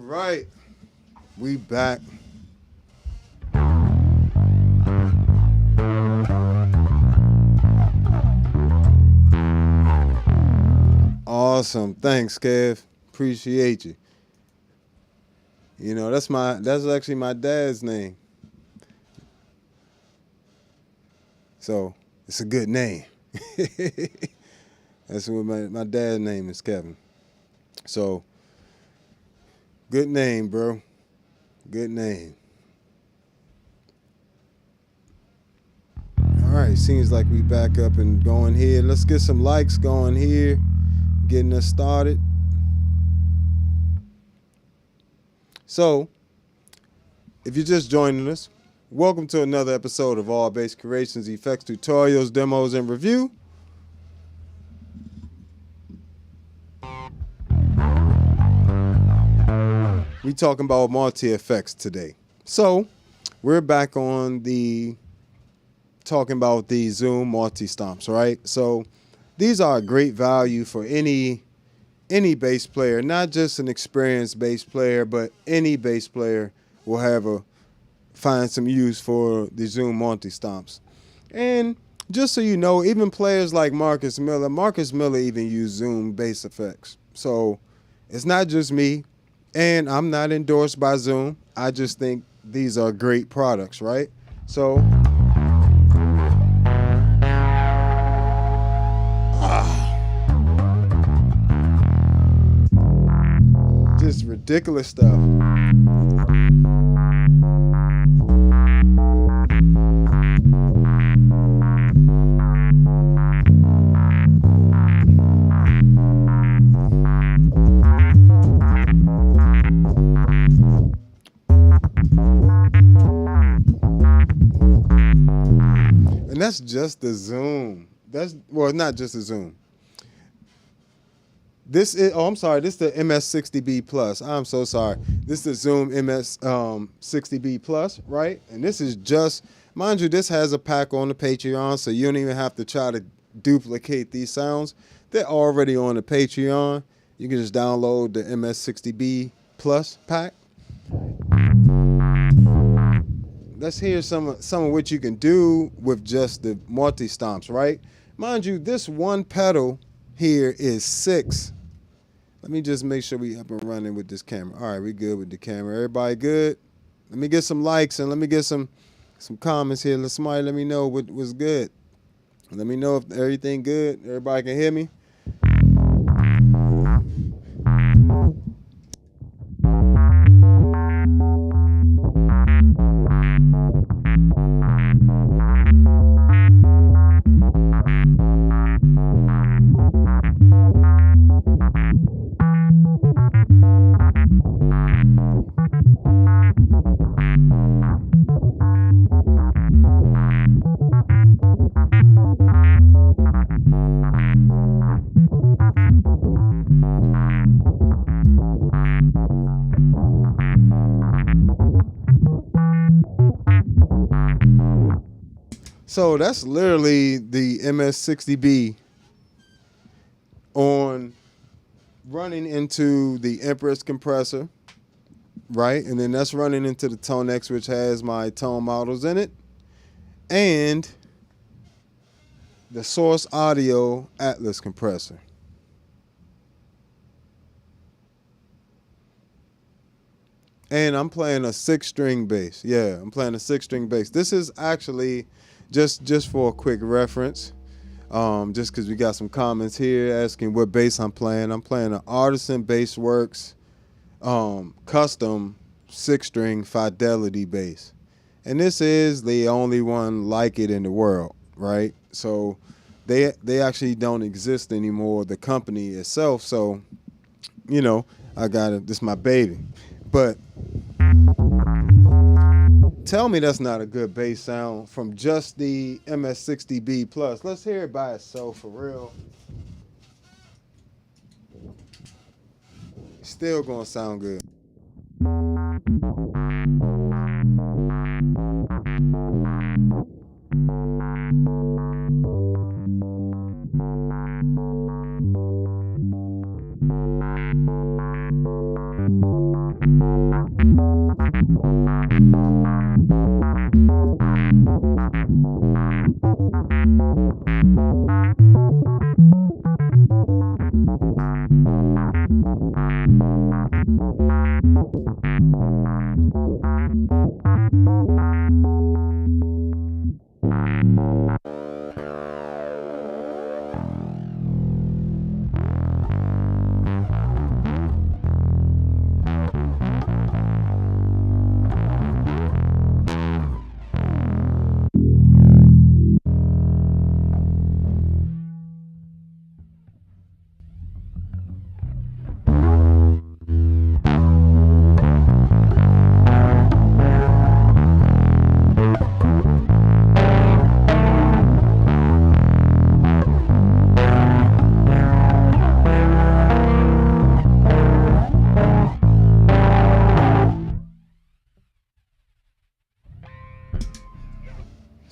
right, we back. Awesome, thanks, Kev. Appreciate you. You know, that's actually my dad's name. So it's a good name. That's what my dad's name is, Kevin. So good name, bro. Good name. All right, seems like we back up and going here. Let's get some likes going here, getting us started. So, if you're just joining us, welcome to another episode of All Bass Creations, Effects, Tutorials, Demos, and Review. We talking about multi-effects today. So, we're back on talking about the Zoom multi-stomps, right? So, these are a great value for any bass player, not just an experienced bass player, but any bass player will find some use for the Zoom multi-stomps. And just so you know, even players like Marcus Miller even use Zoom bass effects. So it's not just me, and I'm not endorsed by Zoom. I just think these are great products, right? So just ridiculous stuff. And that's just the Zoom. Well, not just the Zoom. This is the MS-60B Plus. I'm so sorry. This is the Zoom MS-60B Plus, right? And this is just, mind you, this has a pack on the Patreon, so you don't even have to try to duplicate these sounds. They're already on the Patreon. You can just download the MS-60B Plus pack. Let's hear some of what you can do with just the multi-stomps, right? Mind you, this one pedal here is 6. Let me just make sure we up and running with this camera. All right, we good with the camera. Everybody good? Let me get some likes and let me get some comments here. Somebody let me know what was good. Let me know if everything good. Everybody can hear me? So that's literally the MS-60B on running into the Empress compressor, right? And then that's running into the ToneX, which has my tone models in it, and the Source Audio Atlas compressor. And I'm playing a 6-string bass. Yeah, I'm playing a 6-string bass. This is actually just for a quick reference, just because we got some comments here asking what bass I'm playing. I'm playing an Artisan Bass Works custom 6-string Fidelity bass. And this is the only one like it in the world, right? So they actually don't exist anymore, the company itself. So, you know, I got it. This is my baby. But tell me that's not a good bass sound from just the MS-60B Plus. Let's hear it by itself for real. It's still gonna sound good.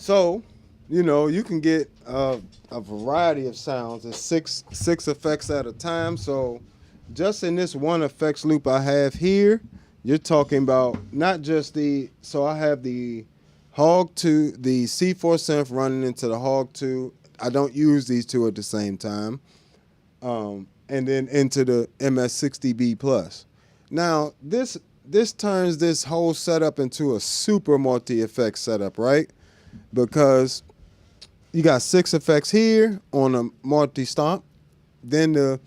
So, you know, you can get a variety of sounds. It's six effects at a time. So, just in this one effects loop I have here, you're talking about not just the. So I have the Hog 2, the C4 synth running into the Hog 2. I don't use these two at the same time. And then into the MS-60B plus. Now, this turns this whole setup into a super multi-effect setup, right? Because you got 6 effects here on a multi-stomp. Then the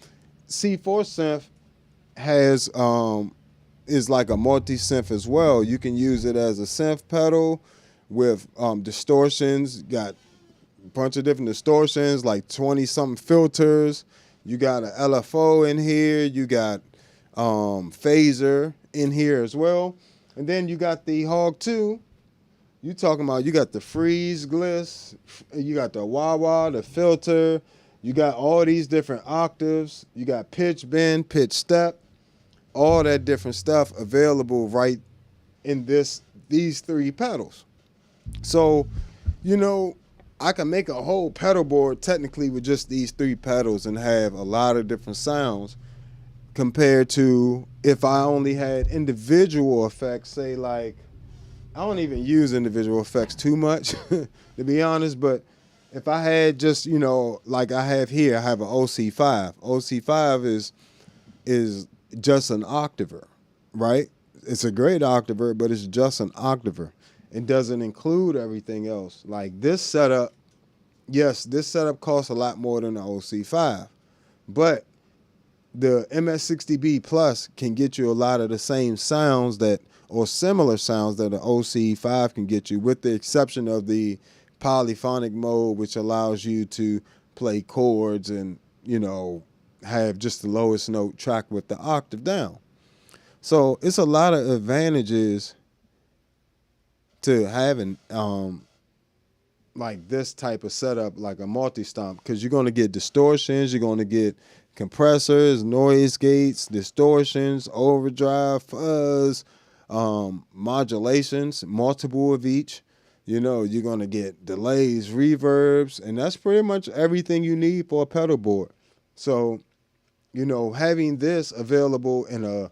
C4 synth has is like a multi-synth as well. You can use it as a synth pedal with distortions. You got a bunch of different distortions, like 20-something filters. You got an LFO in here. You got phaser in here as well. And then you got the Hog 2. You talking about, you got the freeze gliss, you got the wah-wah, the filter, you got all these different octaves, you got pitch bend, pitch step, all that different stuff available right in these 3 pedals. So, you know, I can make a whole pedal board technically with just these 3 pedals and have a lot of different sounds compared to if I only had individual effects, say like, I don't even use individual effects too much, to be honest, but if I had just, you know, like I have here, I have an OC5. OC5 is just an octaver, right? It's a great octaver, but it's just an octaver. It doesn't include everything else. Like this setup, yes, this setup costs a lot more than the OC5, but the MS-60B Plus can get you a lot of the same sounds that, or similar sounds that the OC5 can get you, with the exception of the polyphonic mode, which allows you to play chords and, you know, have just the lowest note track with the octave down. So it's a lot of advantages to having like this type of setup, like a multi-stomp, because you're going to get distortions, you're going to get compressors, noise gates, distortions, overdrive, fuzz, modulations, multiple of each. You know, you're going to get delays, reverbs, and that's pretty much everything you need for a pedal board. So, you know, having this available in a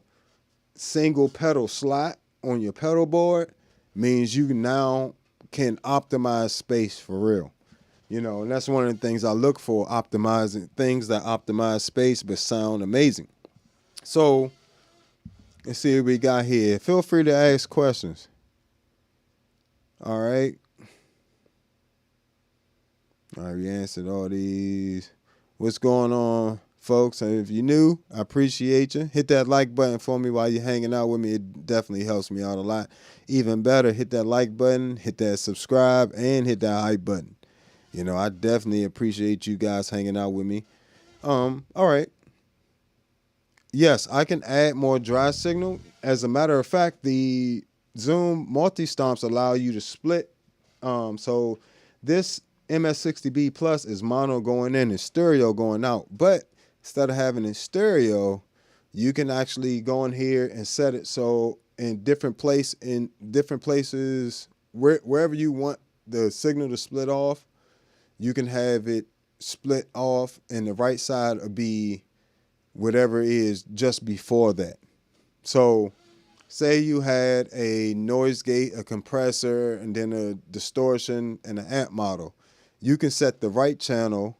single pedal slot on your pedal board means you now can optimize space for real. You know, and that's one of the things I look for, optimizing things that optimize space but sound amazing. So, let's see what we got here. Feel free to ask questions. All right. All right, we answered all these. What's going on, folks? And if you're new, I appreciate you. Hit that like button for me while you're hanging out with me. It definitely helps me out a lot. Even better, hit that like button, hit that subscribe, and hit that hype button. You know, I definitely appreciate you guys hanging out with me. All right. Yes, I can add more dry signal. As a matter of fact, the Zoom multi-stomps allow you to split. So this MS-60B Plus is mono going in and stereo going out. But instead of having it stereo, you can actually go in here and set it so in different places, wherever you want the signal to split off, you can have it split off, and the right side will be whatever it is just before that. So say you had a noise gate, a compressor, and then a distortion and an amp model. You can set the right channel.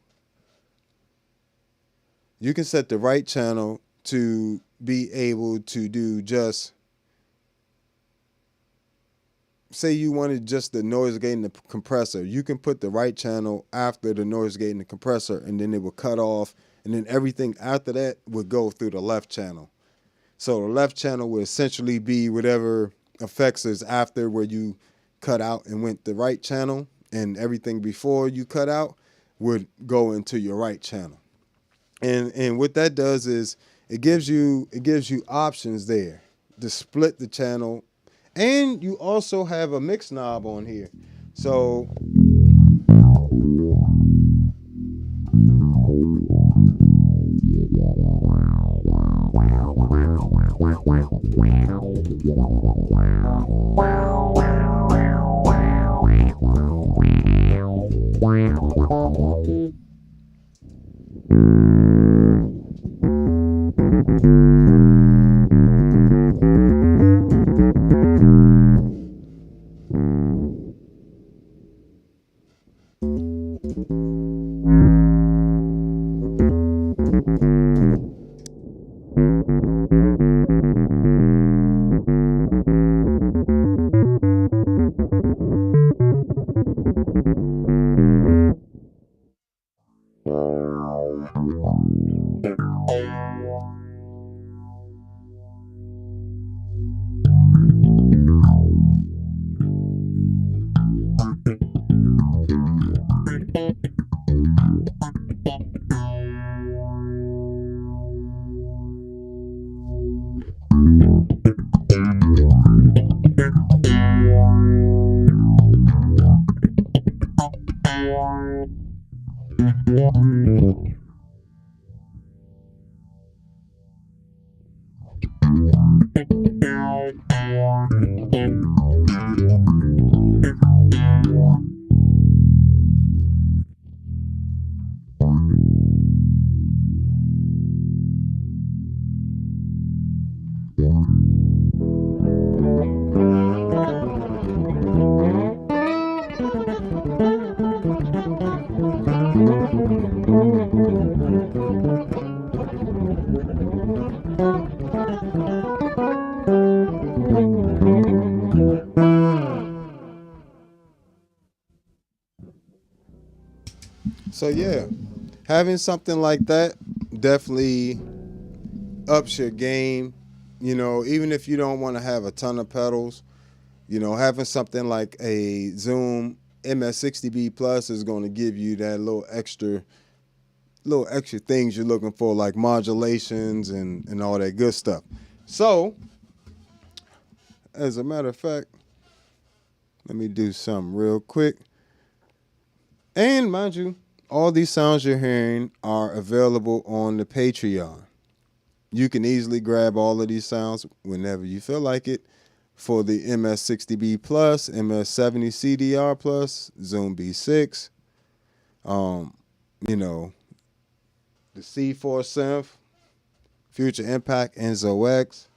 You can set the right channel to be able to do just say you wanted just the noise gate and the compressor, you can put the right channel after the noise gate and the compressor, and then it will cut off, and then everything after that would go through the left channel. So the left channel would essentially be whatever effects is after where you cut out and went the right channel, and everything before you cut out would go into your right channel. And what that does is it gives you options there to split the channel, and you also have a mix knob on here. So yeah, having something like that definitely ups your game. You know, even if you don't want to have a ton of pedals, you know, having something like a Zoom MS-60B Plus is going to give you that little extra things you're looking for, like modulations and all that good stuff. So, as a matter of fact, let me do something real quick. And mind you, all these sounds you're hearing are available on the Patreon. You can easily grab all of these sounds whenever you feel like it for the MS-60B Plus, MS-70 CDR Plus, Zoom B6, you know, the C4 synth, Future Impact, Enzo X,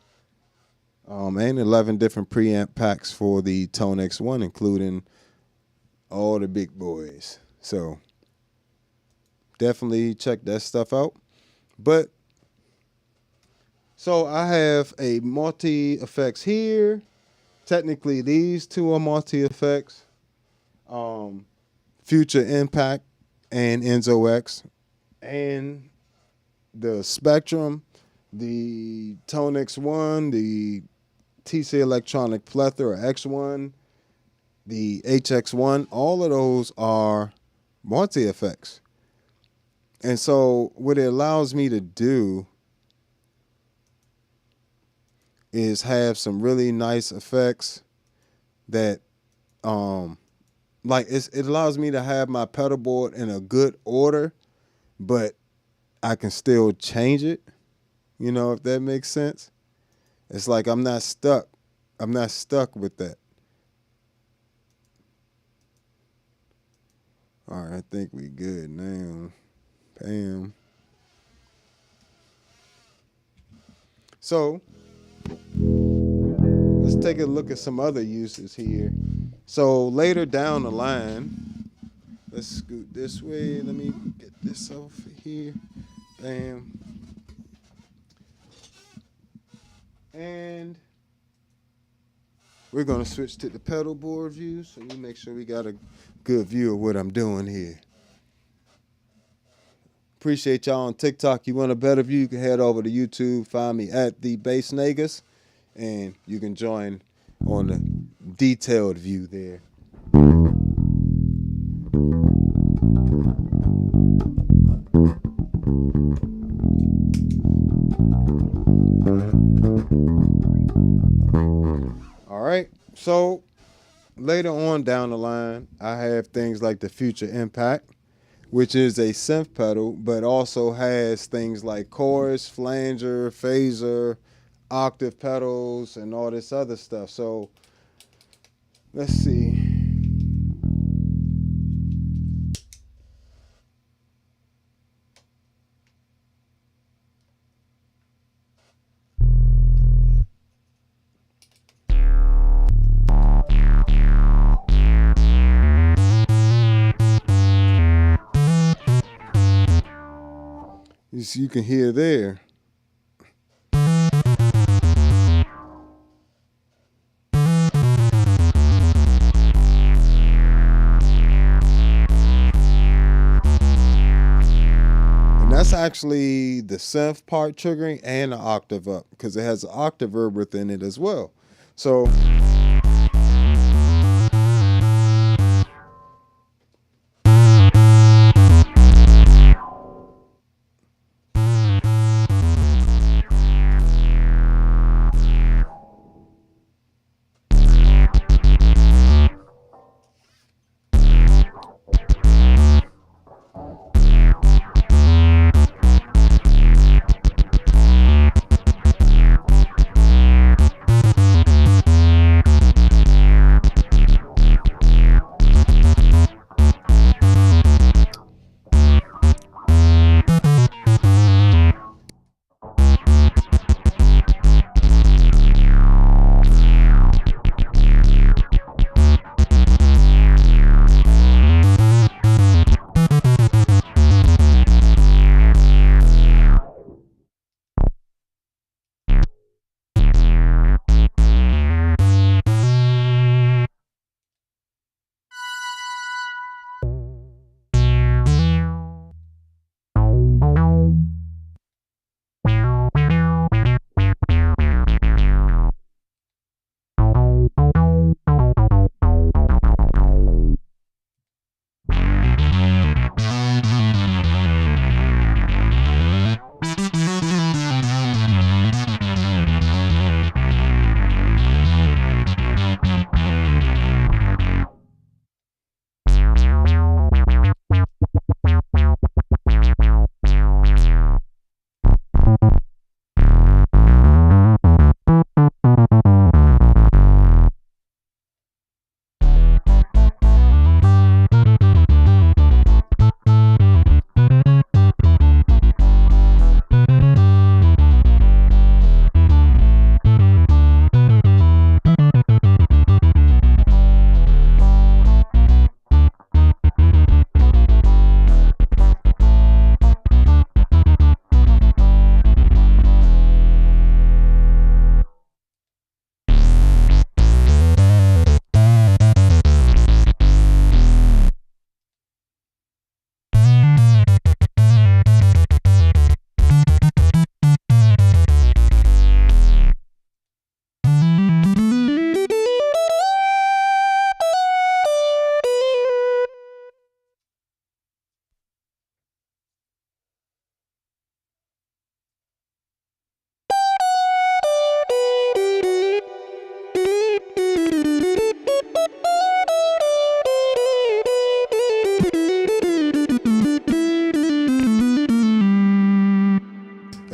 and 11 different preamp packs for the ToneX One, including all the big boys. So definitely check that stuff out. But so I have a multi effects here. Technically, these two are multi effects. Future Impact and Enzo X, and the Spectrum, the ToneX One, the TC Electronic Plethora X1, the HX1. All of those are multi effects. And so what it allows me to do is have some really nice effects that like it allows me to have my pedal board in a good order, but I can still change it, you know, if that makes sense. It's like I'm not stuck with that. All right, I think we good now. Bam. So let's take a look at some other uses here. So later down the line, let's scoot this way. Let me get this over here. Bam. And we're gonna switch to the pedal board view, so we make sure we got a good view of what I'm doing here. Appreciate y'all on TikTok. You want a better view, you can head over to YouTube, find me at the Bass Negus, and you can join on the detailed view there. All right, so later on down the line, I have things like the Future Impact, which is a synth pedal, but also has things like chorus, flanger, phaser, octave pedals, and all this other stuff. So let's see. You can hear there. And that's actually the synth part triggering and the octave up, because it has an octave verb within it as well. So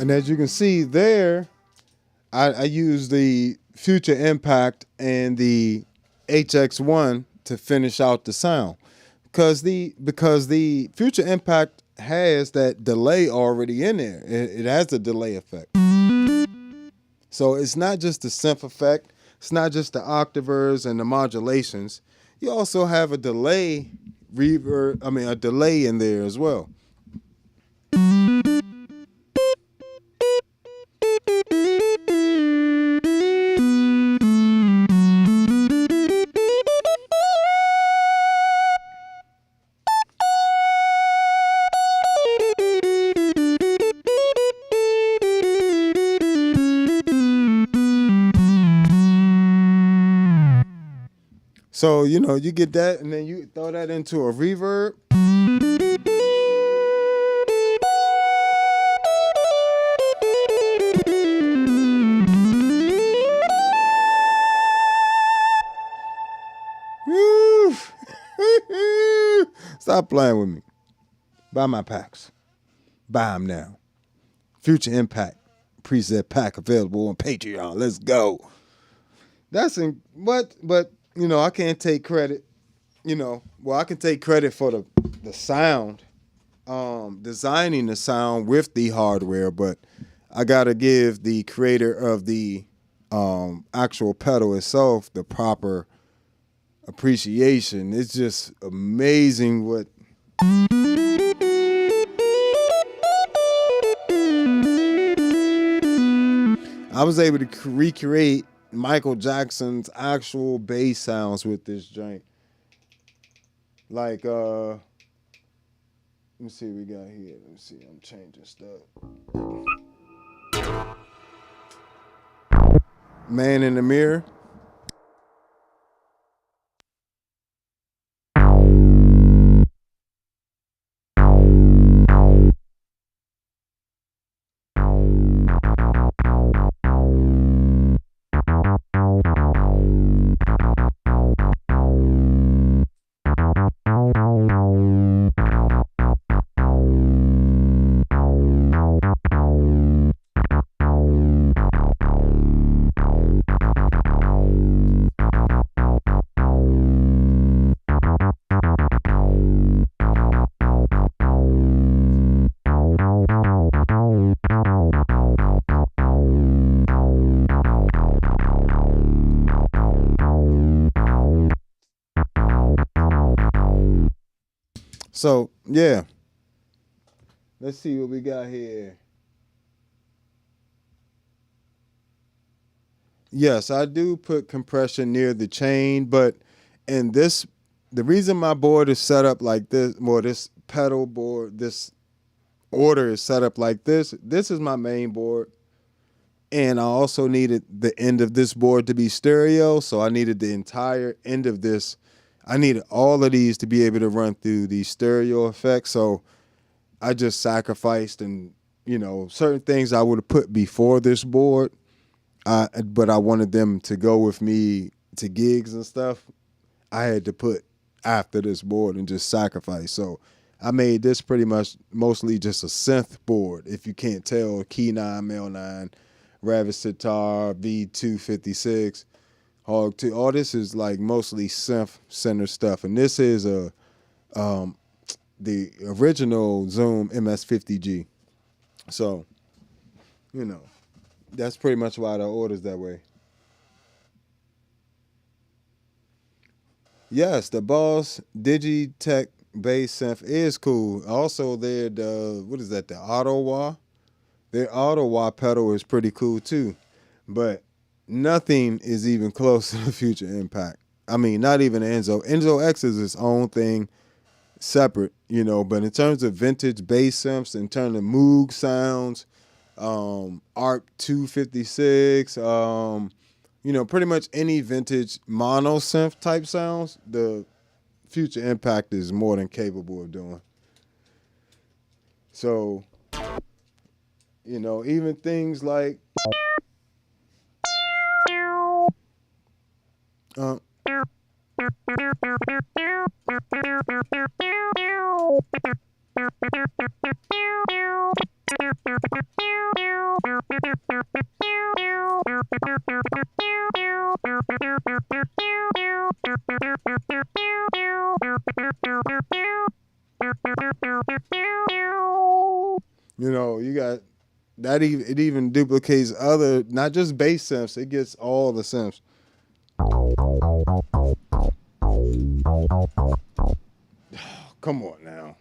and as you can see there, I use the Future Impact and the HX1 to finish out the sound, because the Future Impact has that delay already in there. It has a delay effect. So it's not just the synth effect. It's not just the octavers and the modulations. You also have a delay reverb, a delay in there as well. So, you know, you get that and then you throw that into a reverb. Woo! Stop playing with me. Buy my packs. Buy them now. Future Impact preset pack available on Patreon. Let's go. That's in what, but you know, I can't take credit. You know, well, I can take credit for the sound, designing the sound with the hardware, but I gotta give the creator of the actual pedal itself the proper appreciation. It's just amazing what. I was able to recreate Michael Jackson's actual bass sounds with this joint. Like, let me see what we got here. Let me see. I'm changing stuff. Man in the Mirror. So, yeah. Let's see what we got here. Yes, I do put compression near the chain, but in this, the reason my board is set up like this, or this pedal board, this order is set up like this is my main board. And I also needed the end of this board to be stereo, so I needed the entire end of this. I needed all of these to be able to run through these stereo effects, so I just sacrificed and, you know, certain things I would have put before this board, but I wanted them to go with me to gigs and stuff. I had to put after this board and just sacrifice. So I made this pretty much mostly just a synth board. If you can't tell, Key 9, Mel 9, Ravis Sitar, V256, Hog 2. All this is like mostly synth center stuff. And this is the original Zoom MS-60B. So, you know, that's pretty much why the order's that way. Yes, the Boss Digitech bass synth is cool. Also, what is that? The Ottawa. Their Ottawa pedal is pretty cool too, but nothing is even close to the Future Impact. I mean, not even Enzo. Enzo X is its own thing, separate, you know. But in terms of vintage bass synths, in terms of Moog sounds, ARP 256, you know, pretty much any vintage mono synth type sounds, the Future Impact is more than capable of doing. So, you know, even things like you know, you got that. It even duplicates other, not just bass synths. It gets all the synths. Come on now.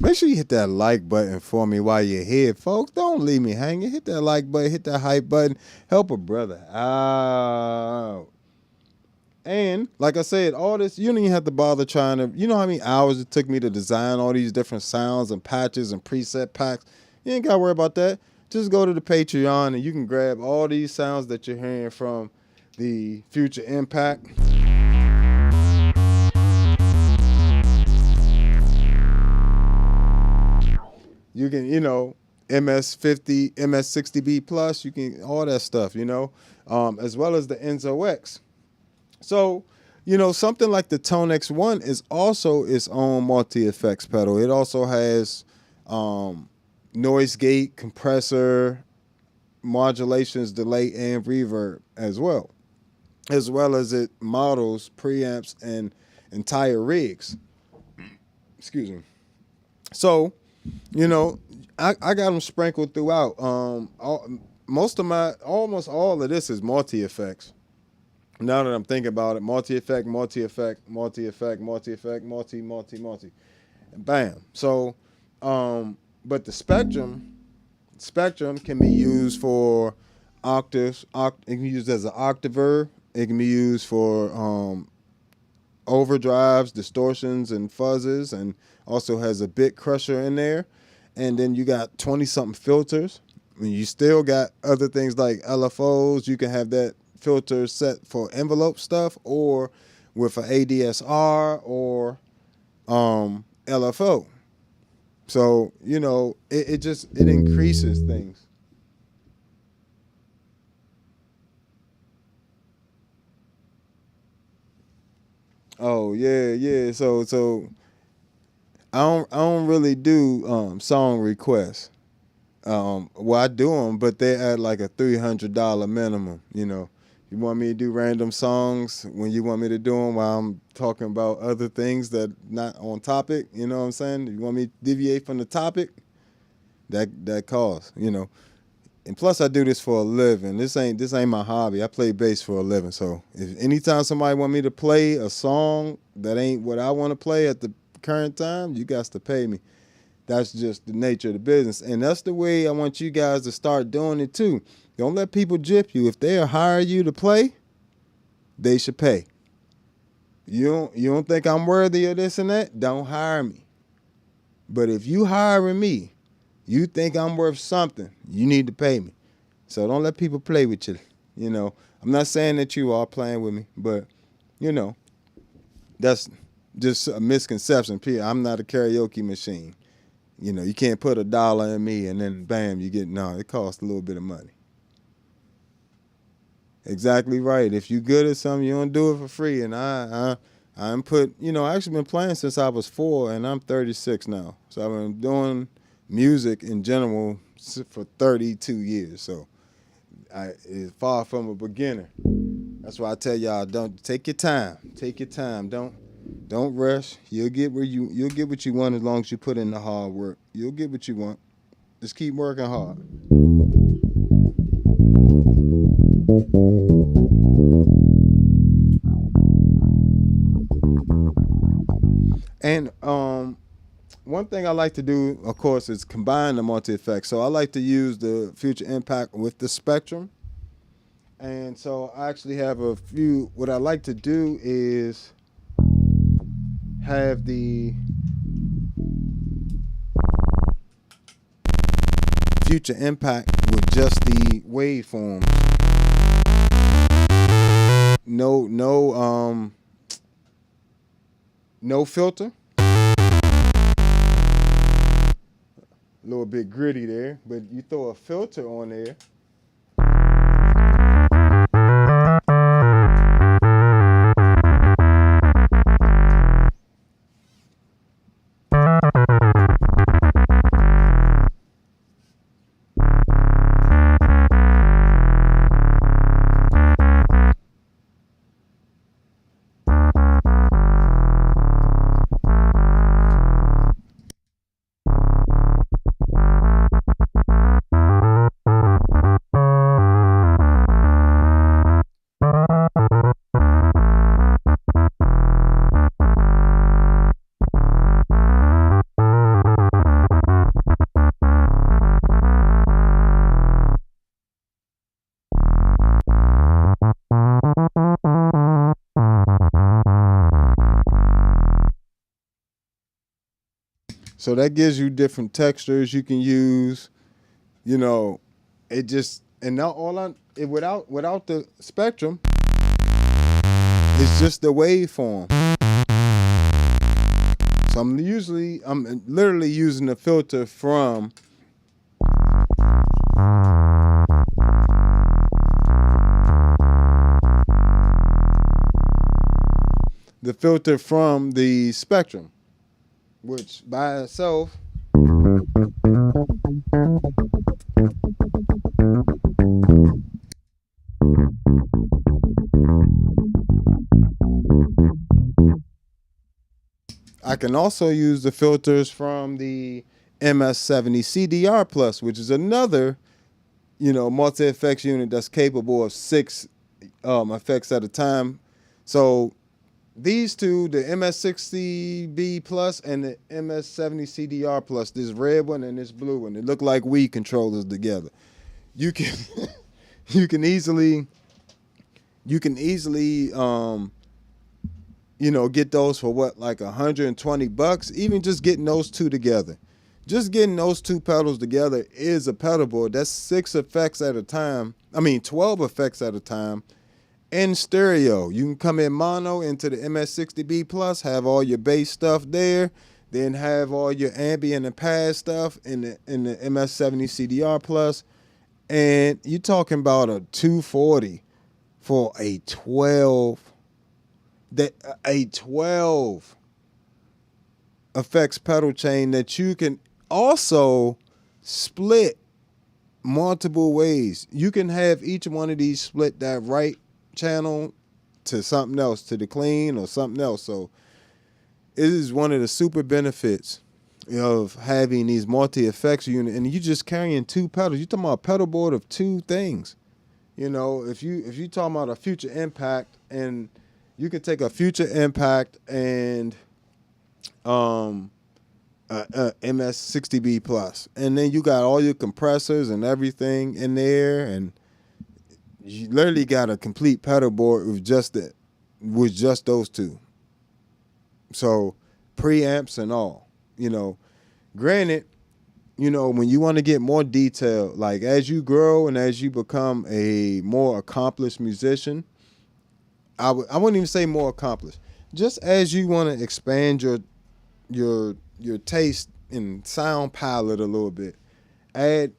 Make sure you hit that like button for me while you're here, folks. Don't leave me hanging. Hit that like button, hit that hype button. Help a brother out. And like I said, all this, you don't even have to bother trying to, you know how many hours it took me to design all these different sounds and patches and preset packs? You ain't got to worry about that. Just go to the Patreon and you can grab all these sounds that you're hearing from the Future Impact. You can, MS-50, MS-60B plus, you can, all that stuff, as well as the Enzo X. So, something like the ToneX 1 is also its own multi-effects pedal. It also has noise gate, compressor, modulations, delay, and reverb as well as it models, preamps, and entire rigs. Excuse me. So, I got them sprinkled throughout. Almost all of this is multi-effects. Now that I'm thinking about it, multi-effect, multi-effect, multi-effect, multi-effect, multi. And bam. So, but the spectrum can be used for octaves. It can be used as an octaver. It can be used for overdrives, distortions, and fuzzes, and also has a bit crusher in there. And then you got 20-something filters. I mean, you still got other things like LFOs. You can have that filter set for envelope stuff, or with an ADSR or LFO. So, it increases things. Oh yeah. So I don't really do song requests. Well, I do them, but they're at like a $300 minimum. You want me to do random songs when you want me to do them while I'm talking about other things that not on topic. You know what I'm saying? You want me to deviate from the topic? That costs. And plus, I do this for a living. This ain't my hobby. I play bass for a living. So if anytime somebody want me to play a song that ain't what I want to play at the current time, you got to pay me. That's just the nature of the business. And that's the way I want you guys to start doing it too. Don't let people gyp you. If they'll hire you to play, they should pay. You don't think I'm worthy of this and that? Don't hire me. But if you hiring me, you think I'm worth something, you need to pay me. So don't let people play with you. I'm not saying that you are playing with me, but, that's just a misconception. I'm not a karaoke machine. You can't put $1 in me and then bam, you get, no, it costs a little bit of money. Exactly right. If you're good at something, you don't do it for free. And I'm I actually been playing since I was 4 and I'm 36 now. So I've been doing music in general for 32 years. So it's far from a beginner. That's why I tell y'all, don't take your time. Take your time. Don't rush. You'll get what you want as long as you put in the hard work. You'll get what you want. Just keep working hard. And one thing I like to do, of course, is combine the multi-effects. So I like to use the Future Impact with the Spectrum. And so I actually have a few. What I like to do is have the Future Impact with just the waveforms. No filter. A little bit gritty there, but you throw a filter on there. So that gives you different textures you can use. You know, it just, and now without the spectrum, it's just the waveform. So I'm literally using the filter from the spectrum, which by itself I can also use the filters from the MS-70 CDR Plus, which is another, multi-effects unit that's capable of 6 effects at a time. So these two, the MS-60B Plus and the MS-70 CDR Plus, this red one and this blue one, they look like Wii controllers together. You can you can easily get those for what, like $120. Even just getting those two together, just getting those two pedals together is a pedal board. That's 6 effects at a time. 12 effects at a time. In stereo, you can come in mono into the MS-60B Plus, have all your bass stuff there, then have all your ambient and pad stuff in the MS-70 CDR Plus, and you're talking about a 240 for a 12 effects pedal chain that you can also split multiple ways. You can have each one of these split that right channel to something else, to the clean or something else. So it is one of the super benefits of having these multi-effects unit, and you just carrying 2 pedals. You're talking about a pedal board of 2 things. If you talking about a Future Impact, and you can take a Future Impact and MS-60B Plus, and then you got all your compressors and everything in there, and you literally got a complete pedal board with just those 2. So preamps and all. Granted, when you want to get more detail, like as you grow and as you become a more accomplished musician, I wouldn't even say more accomplished. Just as you want to expand your taste and sound palette a little bit,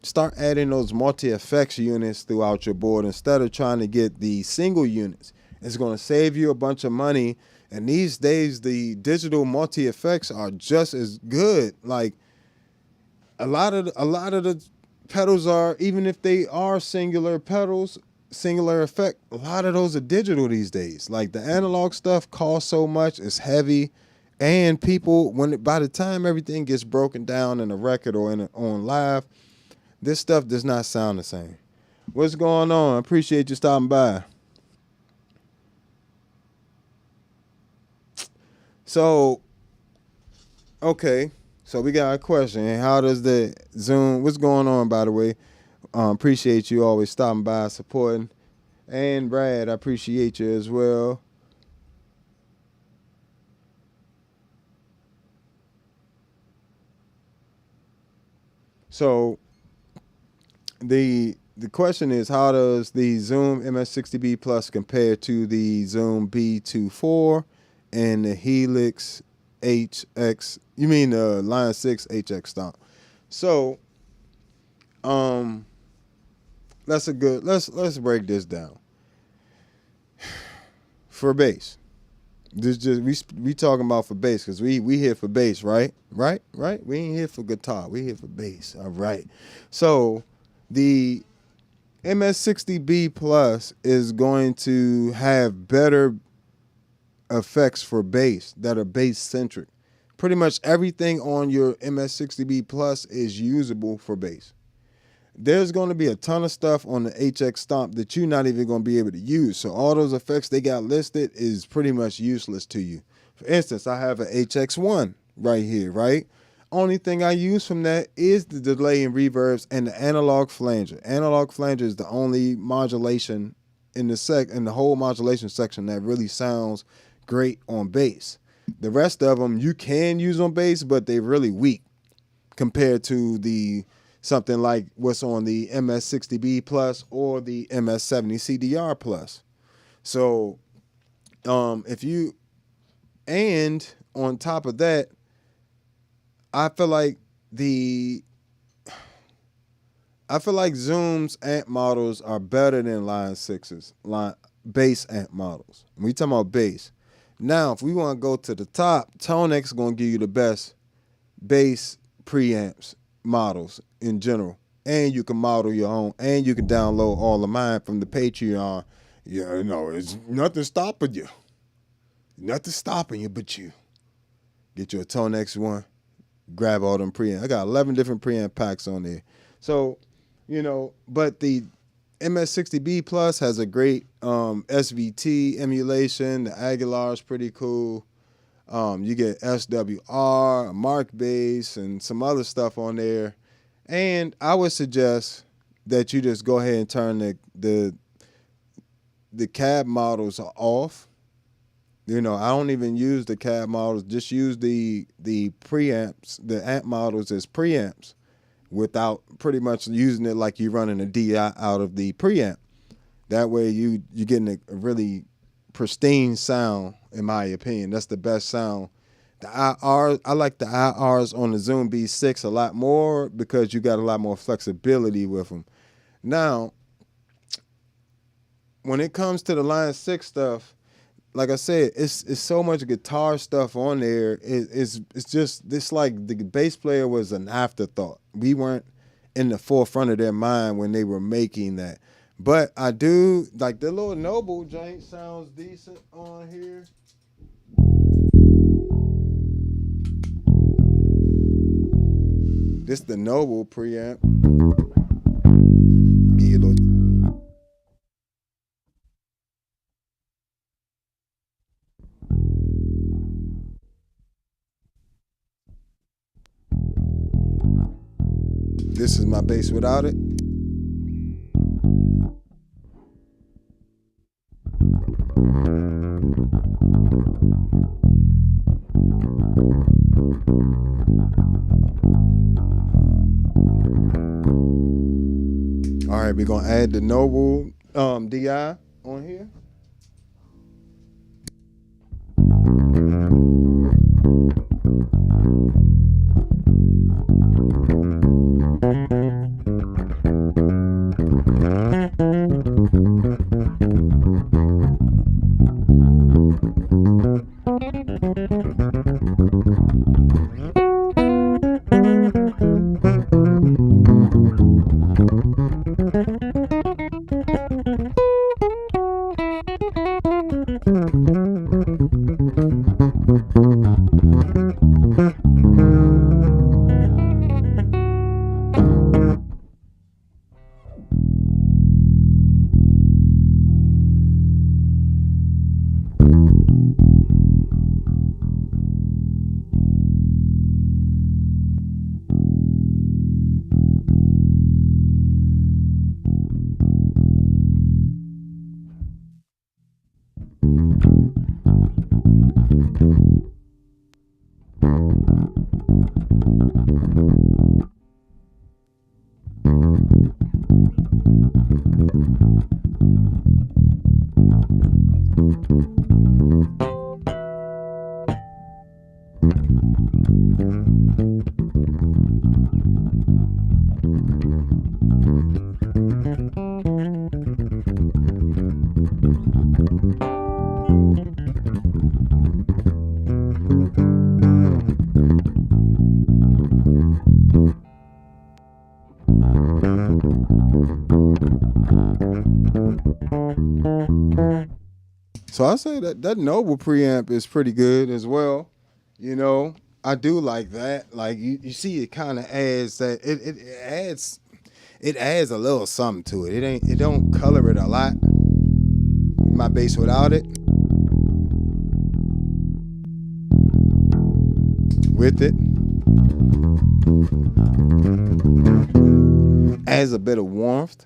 start adding those multi-effects units throughout your board instead of trying to get the single units. It's going to save you a bunch of money. And these days, the digital multi-effects are just as good. Like a lot of the pedals are, even if they are singular pedals, singular effect, a lot of those are digital these days. Like the analog stuff costs so much, it's heavy, and people, by the time everything gets broken down in a record or on live, this stuff does not sound the same. What's going on? I appreciate you stopping by. So, okay, so we got a question. How does the Zoom, what's going on, by the way? Appreciate you always stopping by, supporting. And Brad, I appreciate you as well. So, the question is, how does the Zoom MS-60B Plus compare to the Zoom B24 and the Helix HX? You mean the Line 6 HX Stomp? So, let's break this down. For bass, this just we talking about for bass, because we here for bass, right? We ain't here for guitar. We here for bass. All right. So the MS-60B Plus is going to have better effects for bass that are bass centric. Pretty much everything on your MS-60B Plus is usable for bass. There's going to be a ton of stuff on the HX Stomp that you're not even going to be able to use. So all those effects they got listed is pretty much useless to you. For instance, I have an HX1 right here, right? Only thing I use from that is the delay and reverbs and the analog flanger. Analog flanger is the only modulation in the whole modulation section that really sounds great on bass. The rest of them you can use on bass, but they're really weak. compared to the something like what's on the MS-60B Plus or the MS-70 CDR Plus. So if you, and on top of that, I feel like Zoom's amp models are better than Line 6's bass amp models. We talking about bass. Now, if we want to go to the top, ToneX is going to give you the best bass preamps models in general. And you can model your own, and you can download all of mine from the Patreon. Yeah, no, it's nothing stopping you. Nothing stopping you but you. Get you a ToneX one, grab all them preamps. I got 11 different preamp packs on there. So, but the MS-60B Plus has a great SVT emulation. The Aguilar's pretty cool. You get SWR, Mark Bass, and some other stuff on there. And I would suggest that you just go ahead and turn the cab models off. I don't even use the cab models. Just use the preamps, the amp models as preamps, without pretty much using it like you're running a DI out of the preamp. That way you're getting a really pristine sound, in my opinion. That's the best sound. The IRs, I like the IRs on the Zoom B6 a lot more because you got a lot more flexibility with them. Now, when it comes to the Line 6 stuff, like I said, it's so much guitar stuff on there. It's just this, like the bass player was an afterthought. We weren't in the forefront of their mind when they were making that. But I do like the little Noble joint sounds decent on here. This the Noble preamp. Give you a little. This is my bass without it. All right, we're gonna add the Noble DI on here. So I say that Noble preamp is pretty good as well. I do like that. Like you see, it kind of adds that it adds a little something to it. It don't color it a lot. My bass without it, with it, adds a bit of warmth.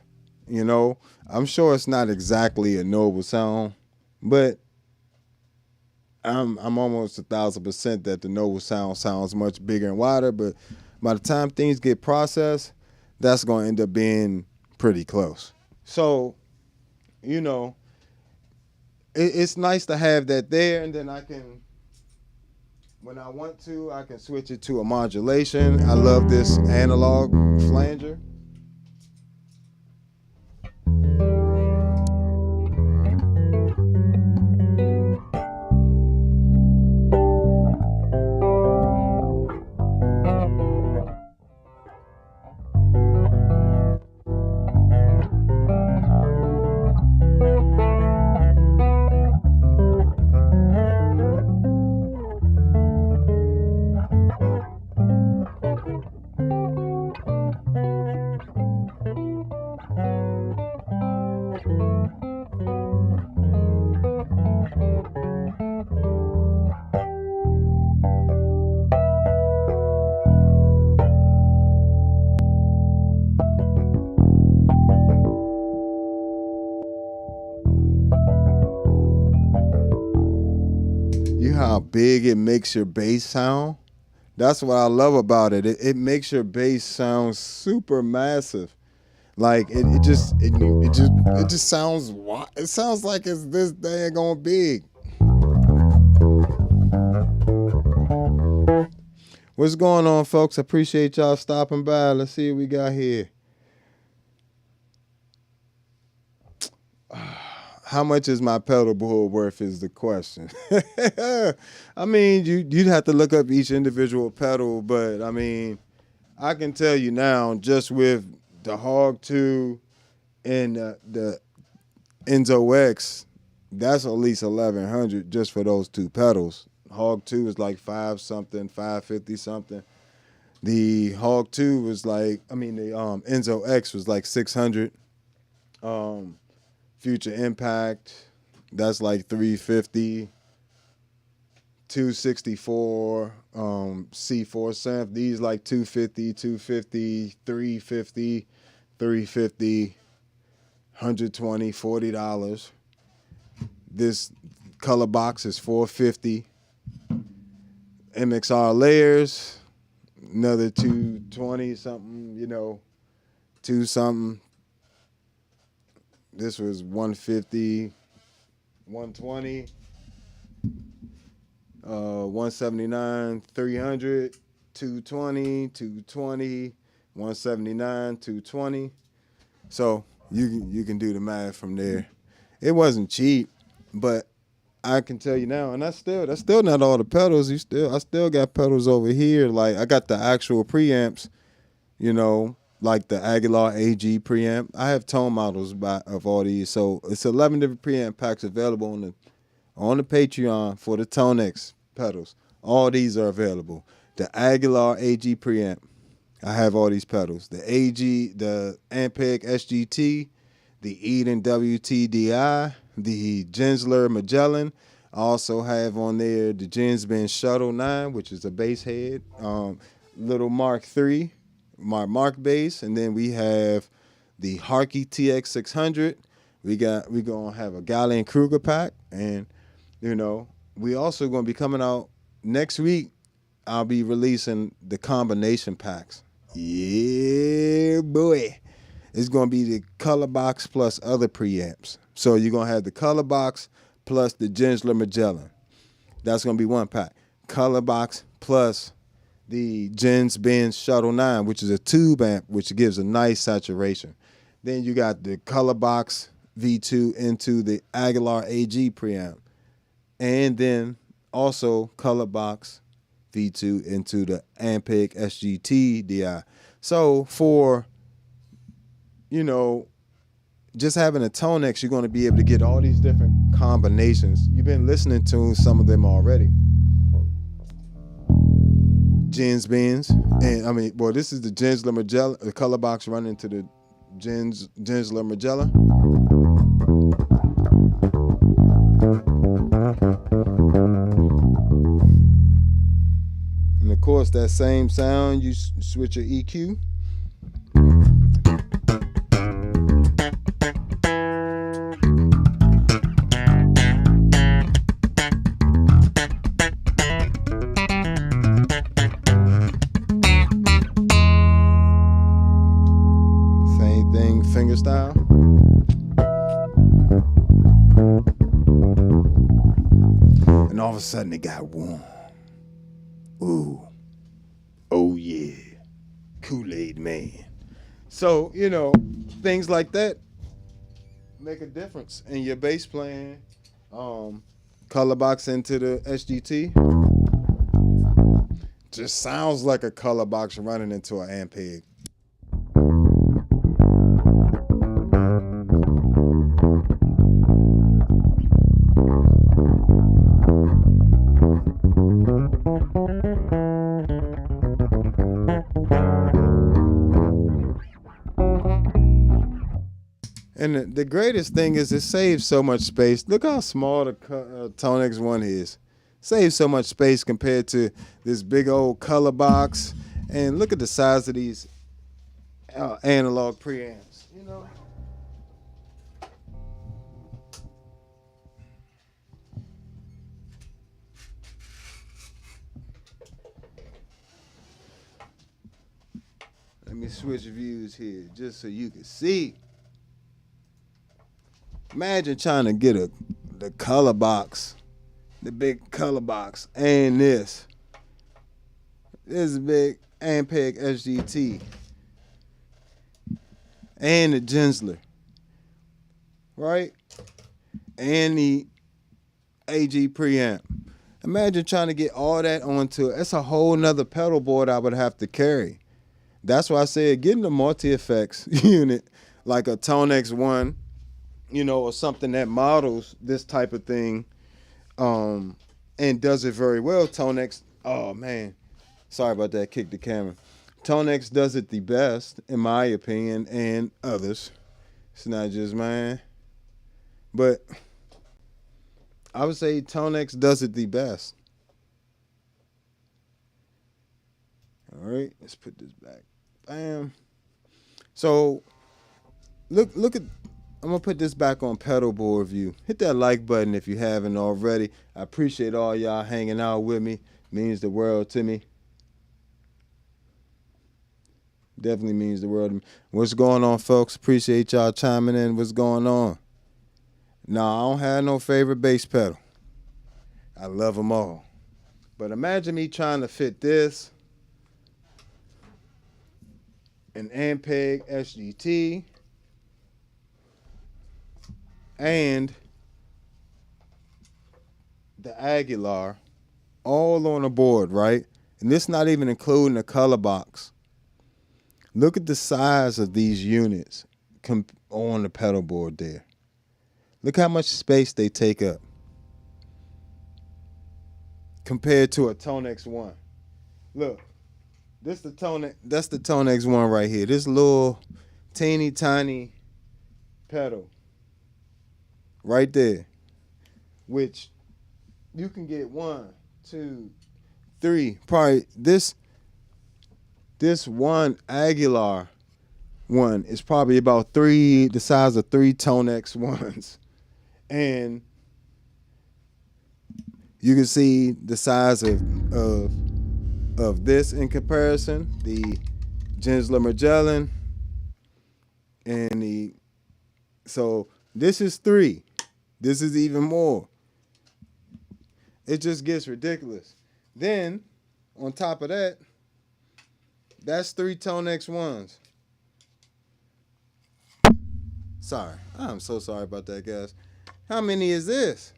I'm sure it's not exactly a Noble sound, but I'm almost 1,000% that the Noble sound sounds much bigger and wider. But by the time things get processed, that's going to end up being pretty close. So, you know, it's nice to have that there, and then I can, when I want to, I can switch it to a modulation. I love this analog flanger. How big it makes your bass sound. That's what I love about it. It makes your bass sound super massive. Like it just sounds, it sounds like it's this daggone big. What's going on, folks? I appreciate y'all stopping by. Let's see what we got here. How much is my pedal board worth is the question. I mean, you'd have to look up each individual pedal, but I mean, I can tell you now, just with the Hog 2 and the Enzo X, that's at least $1,100 just for those two pedals. Hog 2 is like $550 something. The Hog 2 was like, the Enzo X was like $600. Future Impact, that's like $350. 264 C4 synth, these like $250, $350, $350, $120, $40. This color box is $450. MXR layers, another $220 something, $2 something. This was $150, $120, $179, $300, $220, $220, $179, $220. So you can do the math from there. It wasn't cheap, but I can tell you now, and that's still not all the pedals. I still got pedals over here. Like I got the actual preamps, like the Aguilar AG preamp. I have tone models of all these, so it's 11 different preamp packs available on the Patreon for the ToneX pedals. All these are available. The Aguilar AG preamp, I have all these pedals. The AG, the Ampeg SGT, the Eden WTDI, the Gensler Magellan. I also have on there the Gensben Shuttle 9, which is a bass head, little Mark III, Mark bass, and then we have the Harkey TX600. We're gonna have a Gallion Kruger pack, and we also gonna be coming out next week. I'll be releasing the combination packs. Yeah, boy. It's gonna be the color box plus other preamps. So you're gonna have the color box plus the Gensler Magellan. That's gonna be one pack. Color box plus the Gensben Shuttle 9, which is a tube amp, which gives a nice saturation. Then you got the color box V2 into the Aguilar AG preamp, and then also color box V2 into the Ampeg SGT DI. So for just having a ToneX, you're going to be able to get all these different combinations. You've been listening to some of them already. Gensbens, and this is the Gensler Magellan, the color box running to the Gensler Magellan. And of course, that same sound, you switch your EQ. all of a sudden it got warm. Ooh. Oh yeah. Kool-Aid man. So, you know, things like that make a difference in your bass playing. Color box into the SGT. Just sounds like a color box running into an amp peg. And the greatest thing is it saves so much space. Look how small the ToneX one is. Saves so much space compared to this big old color box. And look at the size of these analog preamps, you know. Let me switch views here just so you can see. Imagine trying to get the color box, the big color box, and this big Ampeg SGT, and the Gensler, right? And the AG preamp. Imagine trying to get all that onto it. That's a whole nother pedal board I would have to carry. That's why I said getting a multi-effects unit like a ToneX one, you know, or something that models this type of thing, and does it very well. ToneX, oh man, sorry about that, kick the camera. ToneX does it the best, in my opinion, and others. It's not just mine, but I would say ToneX does it the best. All right, let's put this back. Bam. So look at, I'm gonna put this back on Pedalboard view. Hit that like button if you haven't already. I appreciate all y'all hanging out with me. Means the world to me. Definitely means the world to me. What's going on, folks? Appreciate y'all chiming in. What's going on? No, I don't have no favorite bass pedal. I love them all. But imagine me trying to fit this, an Ampeg SGT, and the Aguilar all on a board, right? And this not even including the color box. Look at the size of these units on the pedal board there. Look how much space they take up compared to a ToneX one. Look, that's the ToneX one right here. This little teeny tiny pedal right there, which you can get 1, 2, 3, probably this one Aguilar one is probably about the size of 3 ToneX ones. And you can see the size of this in comparison, the Gensler Magellan, and so this is 3. This is even more. It just gets ridiculous. Then, on top of that, that's 3 ToneX ones. Sorry. I'm so sorry about that, guys. How many is this?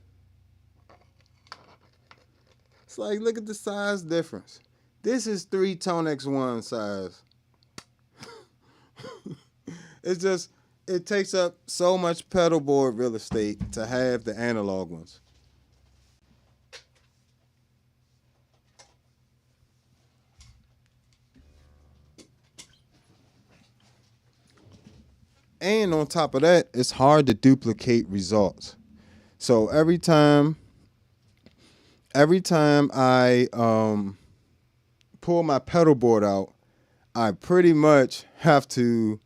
It's like, look at the size difference. This is 3 ToneX one size. It's just, it takes up so much pedal board real estate to have the analog ones. And on top of that, it's hard to duplicate results. So every time I pull my pedal board out, I pretty much have to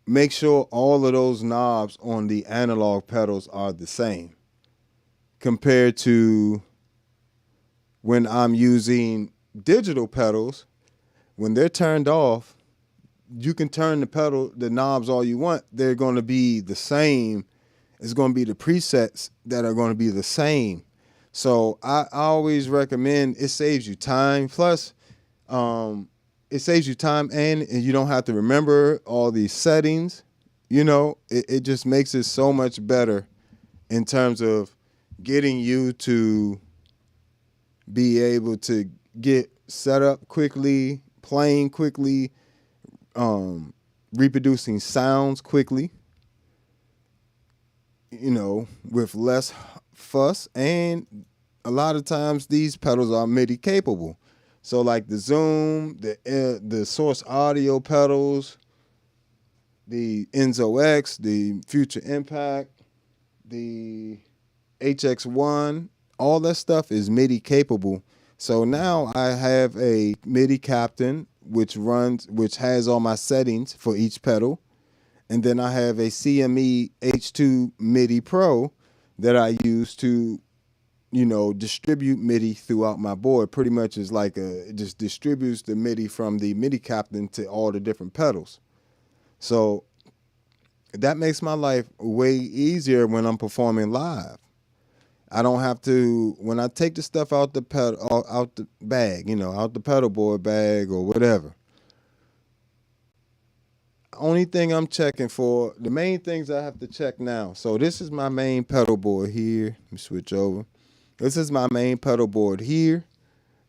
make sure all of those knobs on the analog pedals are the same compared to when I'm using digital pedals. When they're turned off, you can turn the knobs all you want. They're going to be the same. It's going to be the presets that are going to be the same. So I always recommend, it saves you time. Plus, it saves you time and you don't have to remember all these settings. It just makes it so much better in terms of getting you to be able to get set up quickly, playing quickly, reproducing sounds quickly, with less fuss. And a lot of times these pedals are MIDI capable. So like the Zoom, the Source Audio pedals, the Enzo X, the Future Impact, the HX1, all that stuff is MIDI capable. So now I have a MIDI Captain which has all my settings for each pedal, and then I have a CME H2 MIDI Pro that I use to distribute MIDI throughout my board. Pretty much is like it just distributes the MIDI from the MIDI Captain to all the different pedals. So that makes my life way easier when I'm performing live. I don't have to, when I take the stuff out the out the bag, out the pedal board bag or whatever. Only thing I'm checking for, the main things I have to check now. So this is my main pedal board here. Let me switch over. This is my main pedal board here.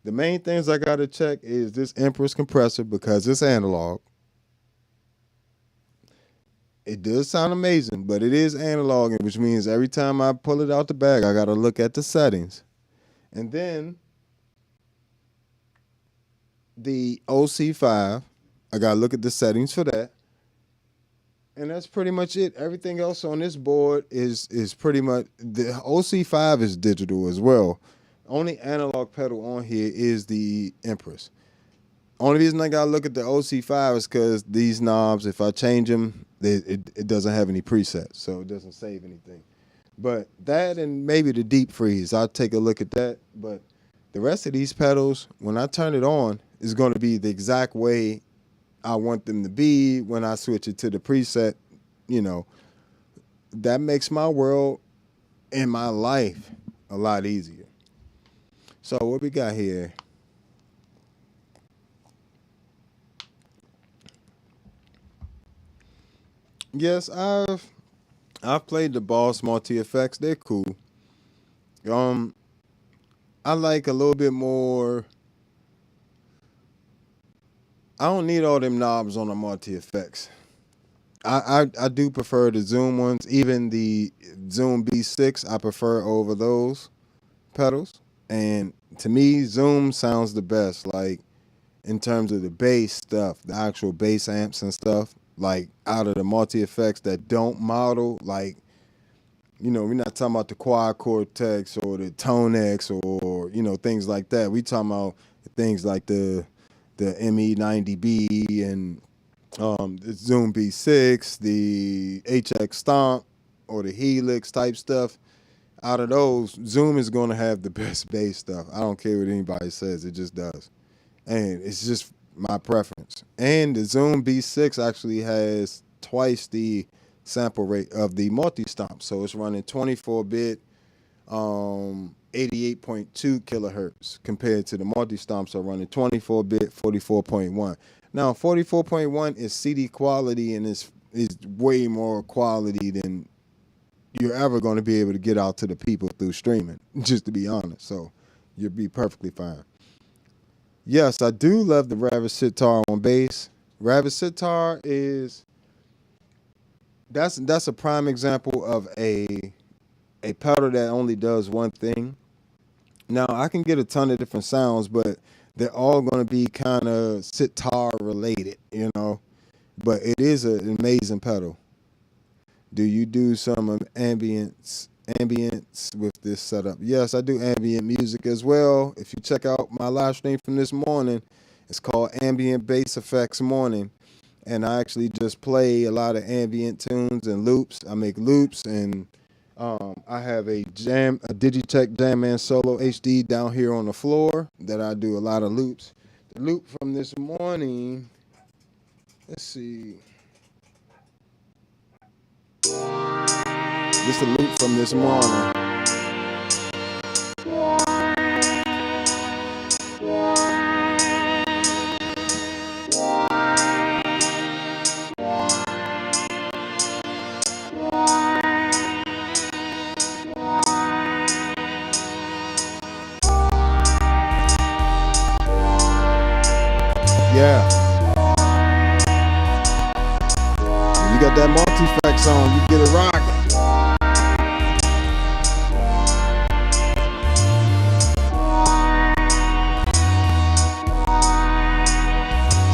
The main things I got to check is this Empress compressor because it's analog. It does sound amazing, but it is analog, which means every time I pull it out the bag, I got to look at the settings. And then the OC5, I got to look at the settings for that. And that's pretty much it. Everything else on this board is pretty much, the OC5 is digital as well. Only analog pedal on here is the Empress. Only reason I got to look at the OC5 is because these knobs, if I change them, it doesn't have any presets, so it doesn't save anything. But that and maybe the deep freeze, I'll take a look at that. But the rest of these pedals, when I turn it on, is going to be the exact way I want them to be when I switch it to the preset. That makes my world and my life a lot easier. So what we got here? Yes, I've played the Boss multi effects. They're cool. I like a little bit more. I don't need all them knobs on the multi effects. I do prefer the Zoom ones. Even the Zoom B6 I prefer over those pedals. And to me, Zoom sounds the best. Like in terms of the bass stuff, the actual bass amps and stuff. Like out of the multi effects that don't model, like, we're not talking about the Quad Cortex or the ToneX or things like that. We talking about things like the ME90B and the Zoom B6, the HX Stomp or the Helix type stuff. Out of those, Zoom is going to have the best bass stuff. I don't care what anybody says, it just does, and it's just my preference. And the Zoom B6 actually has twice the sample rate of the multi-stomp. So it's running 24-bit, 88.2 kilohertz compared to the multi-stomps are running 24-bit, 44.1. Now, 44.1 is CD quality and is way more quality than you're ever going to be able to get out to the people through streaming, just to be honest. So you'll be perfectly fine. Yes, I do love the Rabbit Sitar on bass. Rabbit Sitar that's a prime example of a pedal that only does one thing. Now I can get a ton of different sounds, but they're all going to be kind of sitar related, But it is an amazing pedal. Do you do some ambience with this setup? Yes, I do ambient music as well. If you check out my live stream from this morning, it's called Ambient Bass Effects Morning. And I actually just play a lot of ambient tunes and loops. I make loops, and I have a Digitech Jamman Solo HD down here on the floor that I do a lot of loops. The loop from this morning, let's see. Just a loop from this morning. Yeah. When you got that multi-effects on, you get it rocking.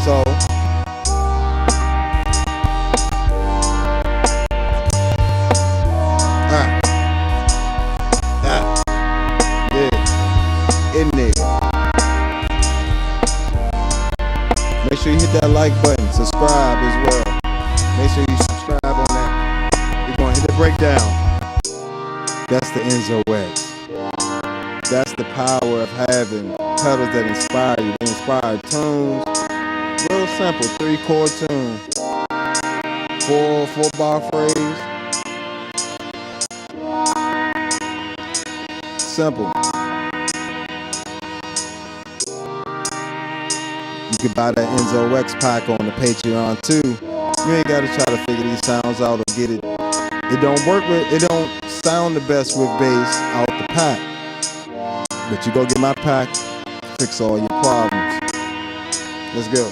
So in there. Make sure you hit that like button, subscribe as well. Make sure you subscribe on that. We're going to hit the breakdown. That's the Enzo X. That's the power of having pedals that inspire you. They inspire tunes. Real simple, 3-chord tune. 4-bar phrase. Simple. You can buy that Enzo X pack on the Patreon too. You ain't gotta try to figure these sounds out or get it. It don't sound the best with bass out the pack. But you go get my pack, fix all your problems. Let's go.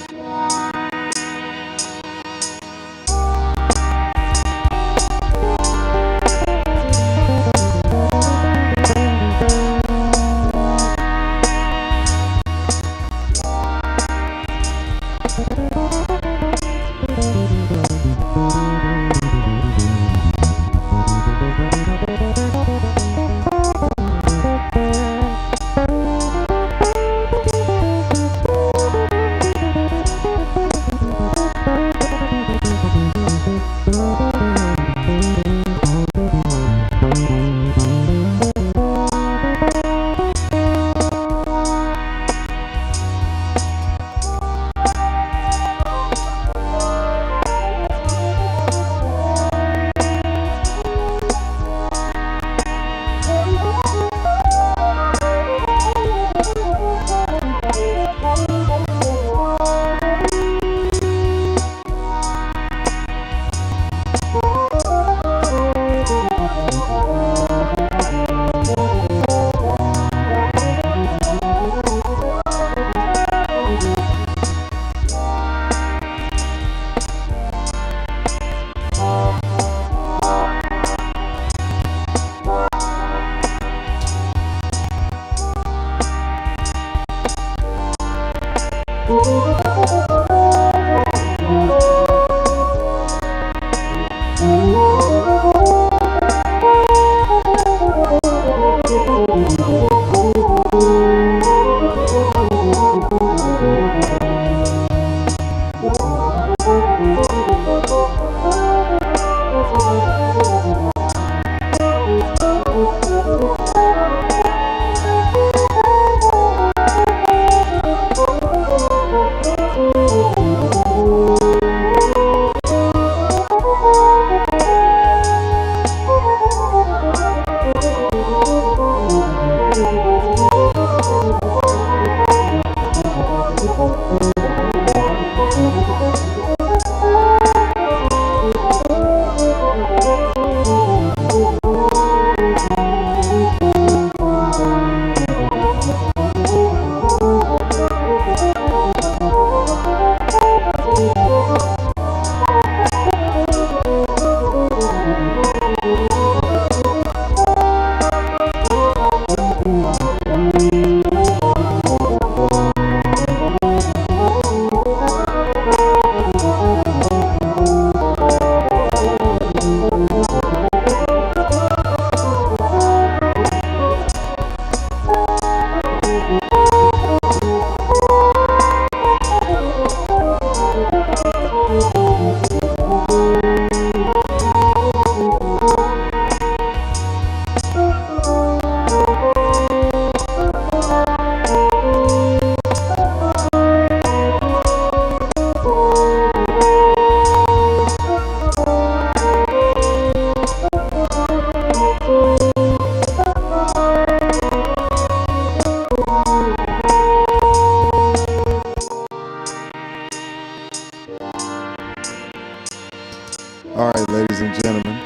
All right, ladies and gentlemen,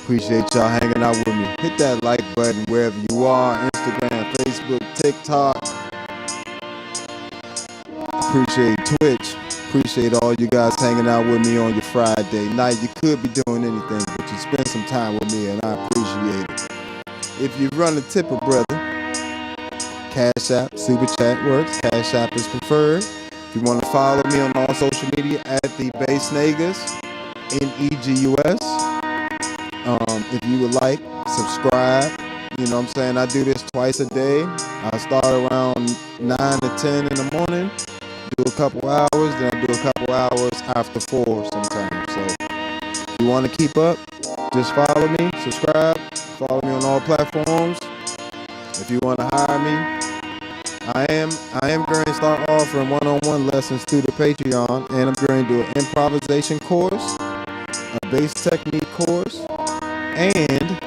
appreciate y'all hanging out with me. Hit that like button wherever you are, Instagram, Facebook, TikTok. Appreciate Twitch. Appreciate all you guys hanging out with me on your Friday night. You could be doing anything, but you spend some time with me, and I appreciate it. If you run a tipper, brother, Cash App, Super Chat works. Cash App is preferred. If you want to follow me on all social media at the Bass Negus, Negus. If you would like, subscribe. You know what I'm saying? I do this twice a day. I start around 9 to 10 in the morning, do a couple hours, then I do a couple hours after 4 sometimes. So if you want to keep up, just follow me, subscribe, follow me on all platforms. If you want to hire me, I am going to start offering one-on-one lessons through the Patreon, and I'm going to do an improvisation course, a bass technique course, and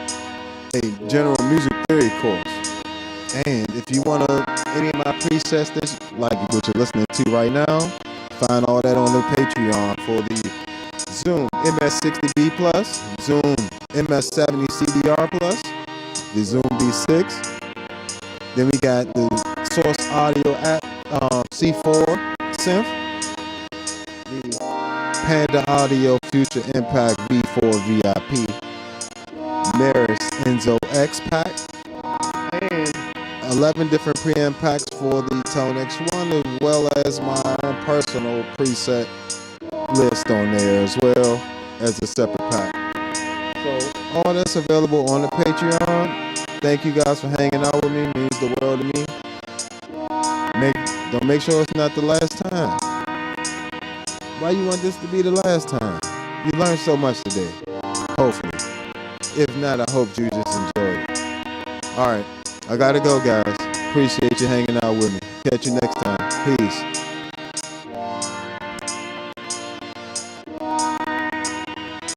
a general music theory course. And if you want any of my presets, like what you're listening to right now, find all that on the Patreon for the Zoom MS-60B Plus, Zoom MS-70 CDR Plus, the Zoom B6. Then we got the Source Audio app, C4 Synth, the Panda Audio Future Impact V4 VIP, Meris Enzo X pack, and 11 different preamp packs for the ToneX one, as well as my own personal preset list on there, as well as a separate pack. So all that's available on the Patreon. Thank you guys for hanging out with me. It means the world to me. Make sure it's not the last time. Why you want this to be the last time? You learned so much today. Hopefully. If not, I hope you just enjoyed it. All right. I gotta go, guys. Appreciate you hanging out with me. Catch you next time. Peace.